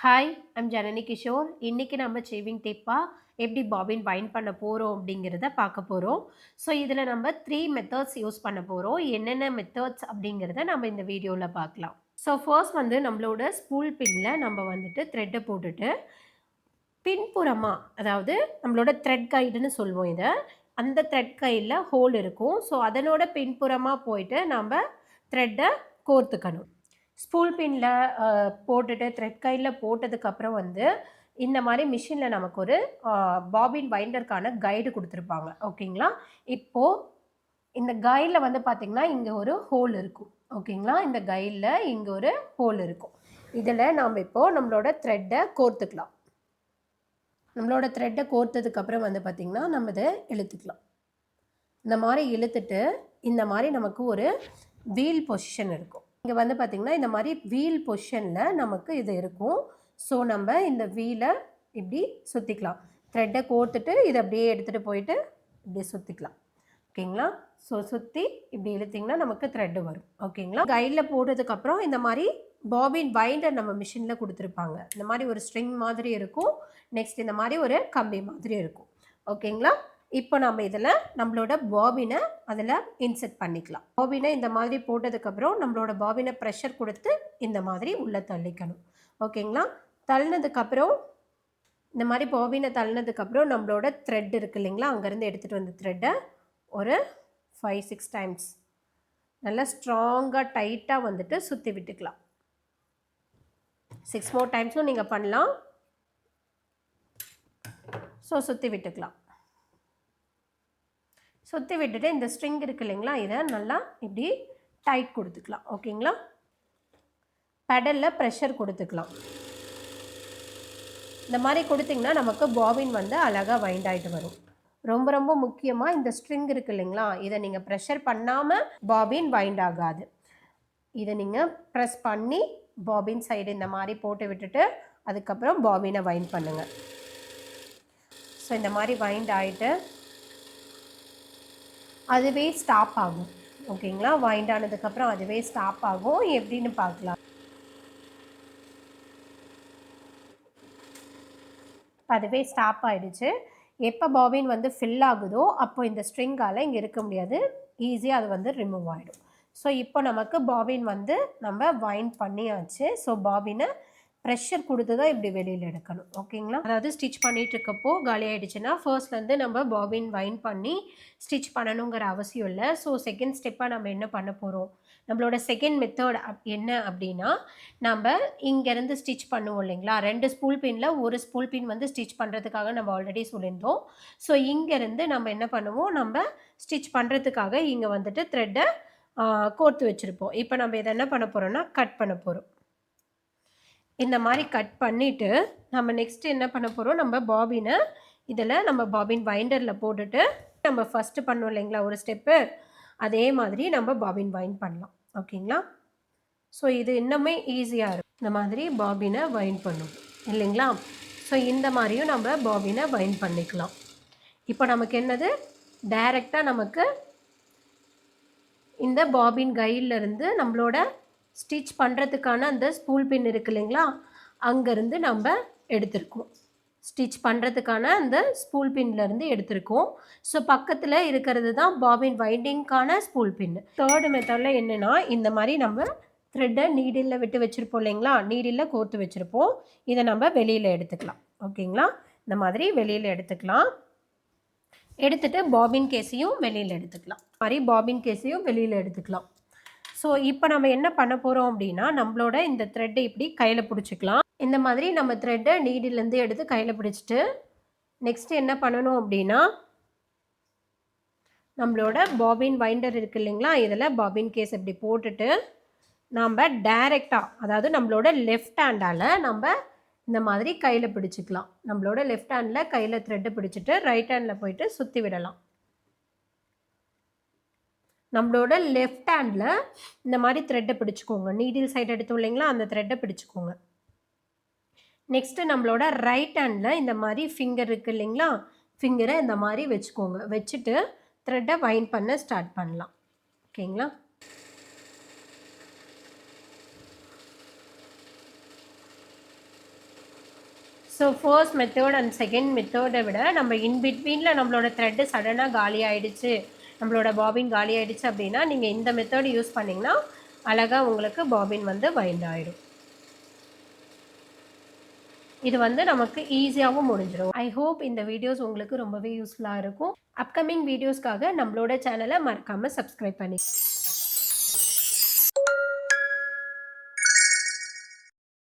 Hi, I'm Janani Kishore. இன்னைக்கு நம்ம shaving டிப்பா எப்படி பாபின் வைண்ட் பண்ண போறோம் அப்படிங்கிறத பார்க்க போறோம். ஸோ இதில் நம்ம 3 மெத்தட்ஸ் யூஸ் பண்ண போறோம். என்னென்ன மெத்தட்ஸ் அப்படிங்கிறத நம்ம இந்த வீடியோவில் பார்க்கலாம். ஸோ ஃபர்ஸ்ட் வந்து நம்மளோட ஸ்பூல் பின்ல நம்ம வந்துட்டு த்ரெட்டை போட்டுட்டு பின்புறமா, அதாவது நம்மளோட த்ரெட் கைடுன்னு சொல்லுவோம் இதை. அந்த த்ரெட் கையில் ஹோல் இருக்கும். ஸோ அதனோட பின்புறமா போயிட்டு நம்ம த்ரெட்டை கோர்த்துக்கணும். ஸ்பூல் பின்ல போட்டுட்டு த்ரெட் கைடில் போட்டதுக்கப்புறம் வந்து இந்த மாதிரி மிஷினில் நமக்கு ஒரு பாபின் வைண்டருக்கான கைடு கொடுத்துருப்பாங்க. ஓகேங்களா? இப்போது இந்த கைடில் வந்து பார்த்திங்கன்னா இங்கே ஒரு ஹோல் இருக்கும். ஓகேங்களா? இந்த கைடில் இங்கே ஒரு ஹோல் இருக்கும். இதில் நாம் இப்போது நம்மளோட த்ரெட்டை கோர்த்துக்கலாம். நம்மளோட த்ரெட்டை கோர்த்ததுக்கப்புறம் வந்து பார்த்திங்கன்னா நம்ம இதை இழுத்துக்கலாம். இந்த மாதிரி இழுத்துட்டு இந்த மாதிரி நமக்கு ஒரு வீல் பொசிஷன் இருக்கும். இங்கே வந்து பார்த்திங்கன்னா இந்த மாதிரி வீல் பொசிஷனில் நமக்கு இது இருக்கும். ஸோ நம்ம இந்த வீலை இப்படி சுற்றிக்கலாம். த்ரெட்டை கோர்த்துட்டு இதை அப்படியே எடுத்துகிட்டு போயிட்டு இப்படி சுற்றிக்கலாம். ஓகேங்களா? ஸோ சுற்றி இப்படி இழுத்திங்கன்னா நமக்கு த்ரெட்டு வரும். ஓகேங்களா? கைடில் போட்டதுக்கப்புறம் இந்த மாதிரி பாபின் வைண்டர் நம்ம மிஷினில் கொடுத்துருப்பாங்க. இந்த மாதிரி ஒரு ஸ்ட்ரிங் மாதிரி இருக்கும். நெக்ஸ்ட் இந்த மாதிரி ஒரு கம்பி மாதிரி இருக்கும். ஓகேங்களா? இப்போ நம்ம இதில் நம்மளோட பாபினை அதில் இன்செர்ட் பண்ணிக்கலாம். பாபினை இந்த மாதிரி போட்டதுக்கப்புறம் நம்மளோட பாபினை ப்ரெஷர் கொடுத்து இந்த மாதிரி உள்ளே தள்ளிக்கணும். ஓகேங்களா? தள்ளினதுக்கப்புறம் இந்த மாதிரி பாபினை தள்ளினதுக்கப்புறம் நம்மளோட த்ரெட் இருக்குது இல்லைங்களா, அங்கேருந்து எடுத்துகிட்டு வந்த த்ரெட்டை ஒரு 5-6 டைம்ஸ் நல்லா ஸ்ட்ராங்காக டைட்டாக வந்துட்டு சுற்றி விட்டுக்கலாம். 6 more டைம்ஸும் நீங்கள் பண்ணலாம். ஸோ சுற்றி விட்டுக்கலாம். சுற்றி விட்டுட்டு இந்த ஸ்ட்ரிங் இருக்குது இல்லைங்களா, இதை நல்லா இப்படி டைட் கொடுத்துக்கலாம். ஓகேங்களா? பெடலில் ப்ரெஷர் கொடுத்துக்கலாம். இந்த மாதிரி கொடுத்திங்கன்னா நமக்கு பாபின் வந்து அழகாக வைண்ட் ஆகிட்டு வரும். ரொம்ப ரொம்ப முக்கியமாக இந்த ஸ்ட்ரிங் இருக்குது இல்லைங்களா, இதை நீங்கள் ப்ரெஷர் பண்ணாமல் பாபின் வைண்ட் ஆகாது. இதை நீங்கள் ப்ரெஸ் பண்ணி பாபின் சைடு இந்த மாதிரி போட்டு விட்டுட்டு அதுக்கப்புறம் பாபினை வைண்ட் பண்ணுங்கள். ஸோ இந்த மாதிரி வைண்ட் ஆகிட்டு அதுவே ஸ்டாப் ஆகும். ஓகேங்களா? வைண்ட் ஆனதுக்கப்புறம் அதுவே ஸ்டாப் ஆகும். எப்படின்னு பார்க்கலாம். அதுவே ஸ்டாப் ஆகிடுச்சு. எப்போ பாபின் வந்து ஃபில் ஆகுதோ அப்போ இந்த ஸ்ட்ரிங்கால் இங்கே இருக்க முடியாது. ஈஸியாக அது வந்து ரிமூவ் ஆகிடும். ஸோ இப்போ நமக்கு பாபின் வந்து நம்ம வைண்ட் பண்ணியாச்சு. ஸோ பாபினை ப்ரெஷர் கொடுத்து தான் இப்படி வெளியில் எடுக்கணும். ஓகேங்களா? அதாவது ஸ்டிச் பண்ணிகிட்டு இருக்கப்போ காலி ஆகிடுச்சுன்னா ஃபர்ஸ்ட்லேருந்து நம்ம பாபின் வைண்ட் பண்ணி ஸ்டிச் பண்ணணுங்கிற அவசியம் இல்லை. ஸோ செகண்ட் ஸ்டெப்பாக நம்ம என்ன பண்ண போகிறோம், நம்மளோட செகண்ட் மெத்தட் என்ன அப்படின்னா, நம்ம இங்கேருந்து ஸ்டிச் பண்ணுவோம் இல்லைங்களா, 2 ஸ்பூல் பின்னில் ஒரு ஸ்பூல் பின் வந்து ஸ்டிச் பண்ணுறதுக்காக நம்ம ஆல்ரெடி சொல்லியிருந்தோம். ஸோ இங்கேருந்து நம்ம என்ன பண்ணுவோம், நம்ம ஸ்டிச் பண்ணுறதுக்காக இங்கே வந்துட்டு த்ரெட்டை கோர்த்து வச்சுருப்போம். இப்போ நம்ம இதை என்ன பண்ண போகிறோம்னா கட் பண்ண போகிறோம். இந்த மாதிரி கட் பண்ணிவிட்டு நம்ம நெக்ஸ்ட்டு என்ன பண்ண போகிறோம், நம்ம பாபினை இதில் நம்ம பாபின் வைண்டரில் போட்டுட்டு நம்ம ஃபஸ்ட்டு பண்ணோம் இல்லைங்களா ஒரு ஸ்டெப்பு, அதே மாதிரி நம்ம பாபின் வைண்ட் பண்ணலாம். ஓகேங்களா? ஸோ இது இன்னுமே ஈஸியாக இருக்கும். இந்த மாதிரி பாபினை வைண்ட் பண்ணும் இல்லைங்களா? ஸோ இந்த மாதிரியும் நம்ம பாபினை வைண்ட் பண்ணிக்கலாம். இப்போ நமக்கு என்னது, டைரெக்டாக நமக்கு இந்த பாபின் கையிலேருந்து நம்மளோட ஸ்டிச் பண்ணுறதுக்கான அந்த ஸ்பூல் பின் இருக்குது இல்லைங்களா, அங்கேருந்து நம்ம எடுத்திருக்கோம். ஸ்டிச் பண்ணுறதுக்கான அந்த ஸ்பூல் பின்லேருந்து எடுத்திருக்கோம். ஸோ பக்கத்தில் இருக்கிறது தான் பாபின் வைண்டிங்க்கான ஸ்பூல் பின். தேர்டு மெத்தடில் என்னென்னா, இந்த மாதிரி நம்ம த்ரெட்டை நீடிலில் விட்டு வச்சுருப்போம் இல்லைங்களா, நீடிலில் கோர்த்து வச்சுருப்போம். இதை நம்ம வெளியில் எடுத்துக்கலாம். ஓகேங்களா? இந்த மாதிரி வெளியில் எடுத்துக்கலாம். எடுத்துகிட்டு பாபின் கேஸையும் வெளியில் எடுத்துக்கலாம். மாதிரி பாபின் கேஸையும் வெளியில் எடுத்துக்கலாம். ஸோ இப்போ நம்ம என்ன பண்ண போகிறோம் அப்படின்னா, நம்மளோட இந்த த்ரெட்டை இப்படி கையில் பிடிச்சிக்கலாம். இந்த மாதிரி நம்ம த்ரெட்டை நீடிலேருந்து எடுத்து கையில் பிடிச்சிட்டு நெக்ஸ்ட்டு என்ன பண்ணணும் அப்படின்னா, நம்மளோட பாபின் வைண்டர் இருக்குது இல்லைங்களா, இதில் பாபின் கேஸ் இப்படி போட்டுட்டு நம்ம டைரெக்டாக, அதாவது நம்மளோட லெஃப்ட் ஹேண்டால் நம்ம இந்த மாதிரி கையில் பிடிச்சிக்கலாம். நம்மளோட லெஃப்ட் ஹேண்டில் கையில் த்ரெட்டை பிடிச்சிட்டு ரைட் ஹேண்டில் போயிட்டு சுற்றி விடலாம். நம்மளோட லெஃப்ட் ஹேண்டில் இந்த மாதிரி த்ரெட்டை பிடிச்சிக்கோங்க. நீடில் சைடு எடுத்தோம் இல்லைங்களா, அந்த த்ரெட்டை பிடிச்சிக்கோங்க. நெக்ஸ்ட்டு நம்மளோட ரைட் ஹேண்டில் இந்த மாதிரி ஃபிங்கர் இருக்குது இல்லைங்களா, ஃபிங்கரை இந்த மாதிரி வச்சுக்கோங்க. வச்சுட்டு த்ரெட்டை வைண்ட் பண்ண ஸ்டார்ட் பண்ணலாம். ஓகேங்களா? So first method and second மெத்தடை விட நம்ம இன் பிட்வீனில் நம்மளோட த்ரெட்டு சடனாக காலி ஆயிடுச்சு, நம்மளோட பாபின் காலி ஆயிடுச்சு அப்படின்னா நீங்கள் இந்த மெத்தட் யூஸ் பண்ணிங்கன்னா அழகாக உங்களுக்கு பாபின் வந்து வைண்ட் ஆயிடும். இது வந்து நமக்கு ஈஸியாகவும் முடிஞ்சிடும். ஐ ஹோப் இந்த வீடியோஸ் உங்களுக்கு ரொம்பவே யூஸ்ஃபுல்லாக இருக்கும். அப்கமிங் வீடியோஸ்க்காக நம்மளோட சேனலை மறக்காமல் சப்ஸ்கிரைப் பண்ணி